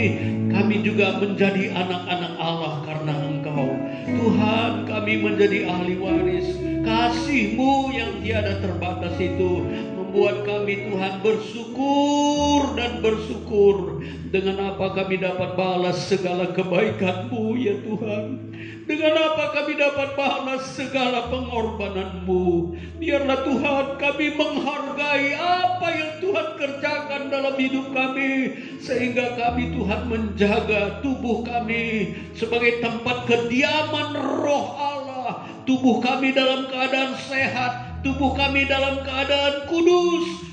Kami juga menjadi anak-anak Allah karena Engkau. Tuhan, kami menjadi ahli waris. Kasih-Mu yang tiada terbatas itu membuat kami, Tuhan, bersyukur dan bersyukur. Dengan apa kami dapat balas segala kebaikan-Mu, ya Tuhan? Dengan apa kami dapat balas segala pengorbanan-Mu? Biarlah Tuhan kami menghargai apa yang Tuhan kerjakan dalam hidup kami, sehingga kami, Tuhan, menjaga tubuh kami sebagai tempat kediaman Roh Allah. Tubuh kami dalam keadaan sehat, tubuh kami dalam keadaan kudus,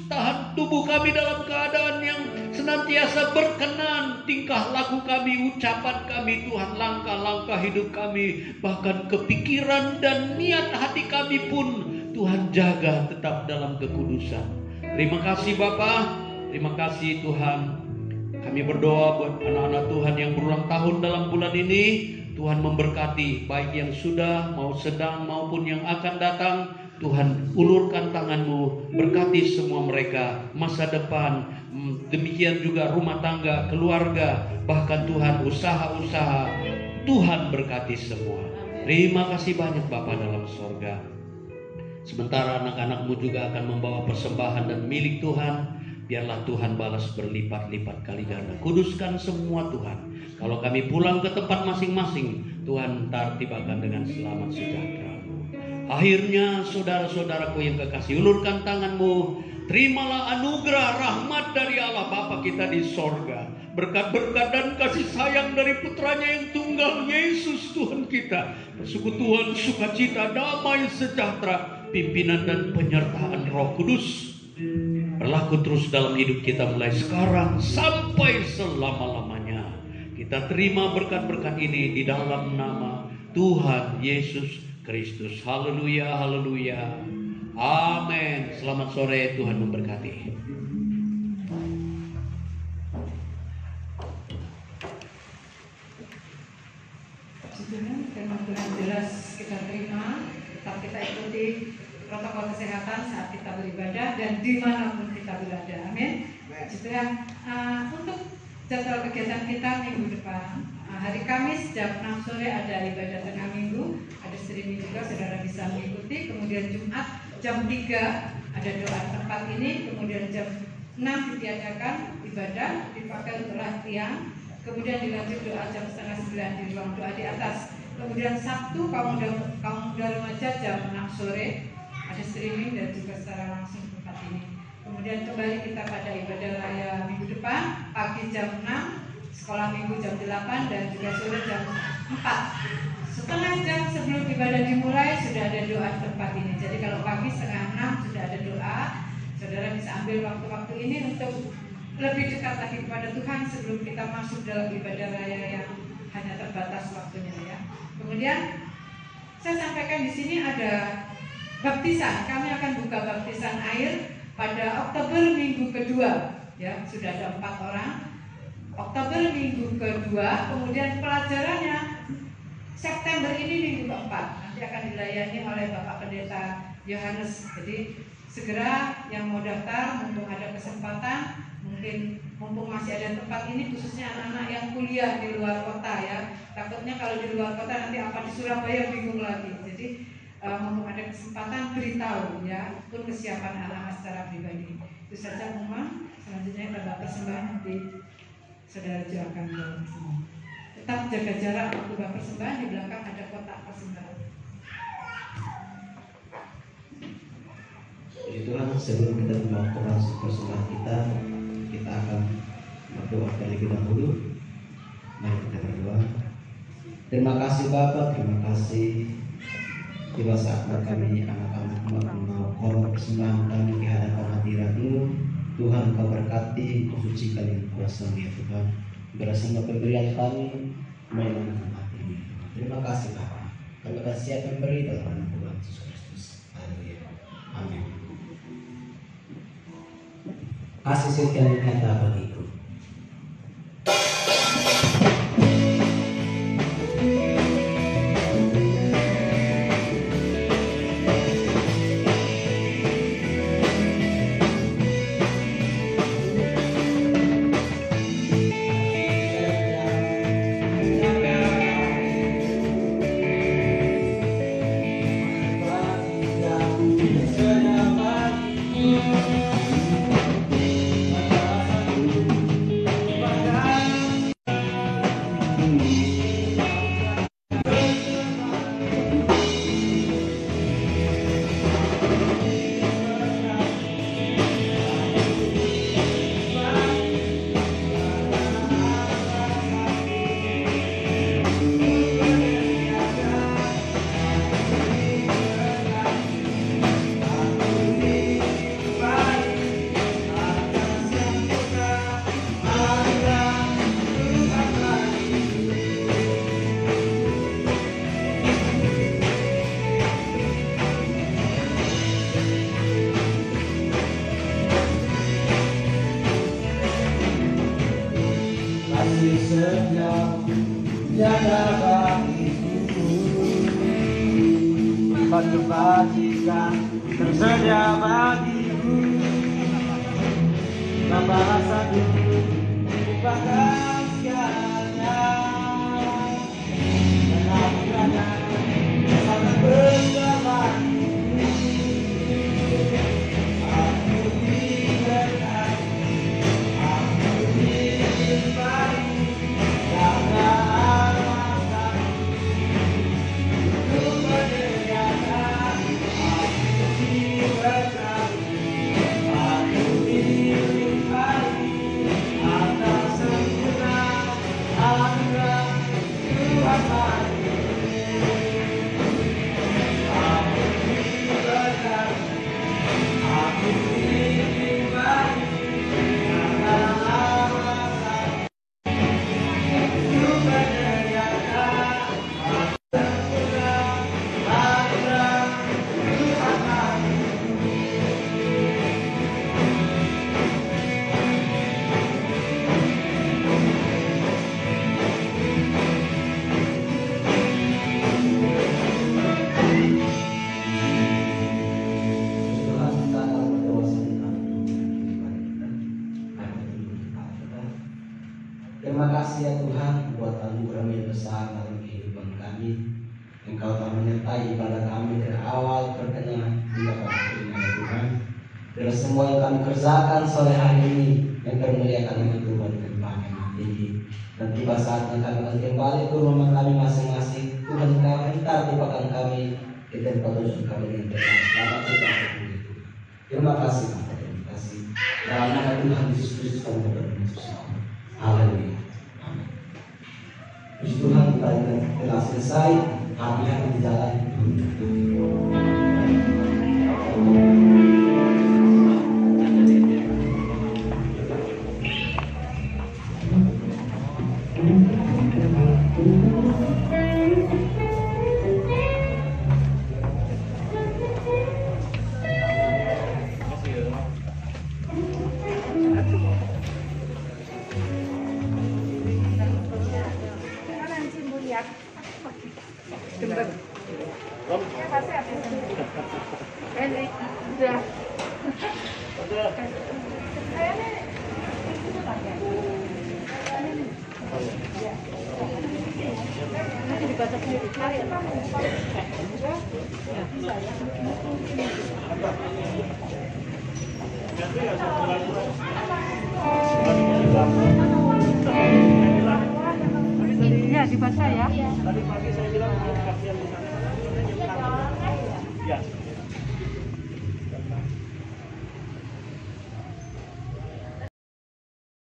tubuh kami dalam keadaan yang senantiasa berkenan. Tingkah laku kami, ucapan kami, Tuhan, langkah-langkah hidup kami, bahkan kepikiran dan niat hati kami pun, Tuhan, jaga tetap dalam kekudusan. Terima kasih Bapa, terima kasih Tuhan. Kami berdoa buat anak-anak Tuhan yang berulang tahun dalam bulan ini. Tuhan memberkati, baik yang sudah, mau sedang, maupun yang akan datang. Tuhan, ulurkan tangan-Mu, berkati semua mereka, masa depan, demikian juga rumah tangga, keluarga, bahkan Tuhan, usaha-usaha. Tuhan berkati semua. Terima kasih banyak Bapa dalam sorga. Sementara anak-anak-Mu juga akan membawa persembahan dan milik Tuhan. Biarlah Tuhan balas berlipat-lipat kali ganda. Kuduskan semua Tuhan. Kalau kami pulang ke tempat masing-masing, Tuhan tertibakan dengan selamat sejahtera. Akhirnya saudara-saudaraku yang kekasih, ulurkan tangan-Mu. Terimalah anugerah rahmat dari Allah Bapa kita di sorga. Berkat-berkat dan kasih sayang dari putranya yang tunggal, Yesus Tuhan kita. Persekutuan, sukacita, damai, sejahtera, pimpinan dan penyertaan Roh Kudus berlaku terus dalam hidup kita mulai sekarang sampai selama-lamanya. Kita terima berkat-berkat ini di dalam nama Tuhan Yesus Kristus. Haleluya, haleluya. Amin. Selamat sore, Tuhan memberkati. Firman Tuhan jelas kita terima, tetap kita ikuti protokol kesehatan saat kita beribadah dan dimanapun kita berada. Amin. Juga untuk jadwal kegiatan kita minggu depan, hari Kamis jam 6 sore ada ibadah tengah minggu, ada streaming juga, saudara bisa mengikuti. Kemudian Jumat jam 3 ada doa tempat ini, kemudian jam 6 ditiadakan ibadah dipakai untuk latihan, kemudian dilanjut doa jam 8:30 di ruang doa di atas. Kemudian Sabtu kaum muda remaja jam 6 sore ada streaming dan juga secara langsung tempat ini. Kemudian kembali kita pada ibadah raya minggu depan, pagi jam 6, sekolah minggu jam 8 dan juga sore jam 4. Setengah jam sebelum ibadah dimulai sudah ada doa di tempat ini. Jadi kalau pagi setengah 6 sudah ada doa, saudara bisa ambil waktu-waktu ini untuk lebih dekat lagi kepada Tuhan sebelum kita masuk dalam ibadah raya yang hanya terbatas waktunya ya. Kemudian saya sampaikan di sini ada baptisan. Kami akan buka baptisan air pada Oktober minggu kedua ya, sudah ada 4 orang. Oktober minggu kedua, kemudian pelajarannya September ini minggu keempat. Nanti akan dilayani oleh Bapak Pendeta Yohanes. Jadi segera yang mau daftar, mumpung ada kesempatan, mumpung masih ada tempat ini, khususnya anak-anak yang kuliah di luar kota ya. Takutnya kalau di luar kota nanti apa di Surabaya bingung lagi. Jadi mumpung ada kesempatan beritahu ya, pun kesiapan anak-anak secara pribadi. Itu saja Umar. Selanjutnya kita persembahan nanti saudara jualkan ke semua. Tetap jaga jarak waktu persembahan, di belakang ada kotak persembahan. Puji Tuhan, sebelum kita melakukan persembahan kita akan berdoa terlebih dahulu. Mari kita berdoa. Terima kasih Bapak, terima kasih tiba saatnya kami anak-anak mau persembahan kami di hadapan hadirat-Mu. Tuhan Kau berkati, Kau sucikan yang kuasa ya Tuhan. Berasanya pemberian kami melalui hati ini. Terima kasih Bapak. Kami akan siap memberi dalam nama Tuhan Yesus Kristus. Haleluya. Amin. Kasih setia kata bagi jaga bagiku, bantu bagikan tersedia bagiku, tanpa rasa dulu lupakan segalanya, dan aku hanya akan bersamamu. Aku diberkati, aku dilimpahi karena alasan untuk menyediakan. Aku diberkati, aku dilimpahi atas sempurna anugerah Tuhan Maha. Aku diberkati, aku dilimpahi karena alasan untuk menyediakan sempurna anugerah Tuhan Maha. Tuhan kita dalam berdoa sebentar. Terima kasih ya Tuhan buat anugerah yang besar dalam kehidupan kami. Engkau telah menyertai ibadah kami dari awal pertengahan hingga pada akhirnya ya Tuhan. Dari semua yang kami kerjakan sore hari ini yang termuliakan nama Tuhan dan Bapa yang tinggi. Dan tiba saatnya kami akan kembali ke rumah kami masing-masing. Tuhan Kau hentar tibakan kami ke tempat tujuan kami yang tetap. Bapak kita Tuhan. Terima kasih Bapak, terima kasih. Dalam nama Tuhan Yesus Kristus kami berdoa. Haleluya. Amin. Puji Tuhan, kita telah selesai. Hati-hati di jalan. Ya dibaca ya. Tadi pagi saya bilang kasihan di sana.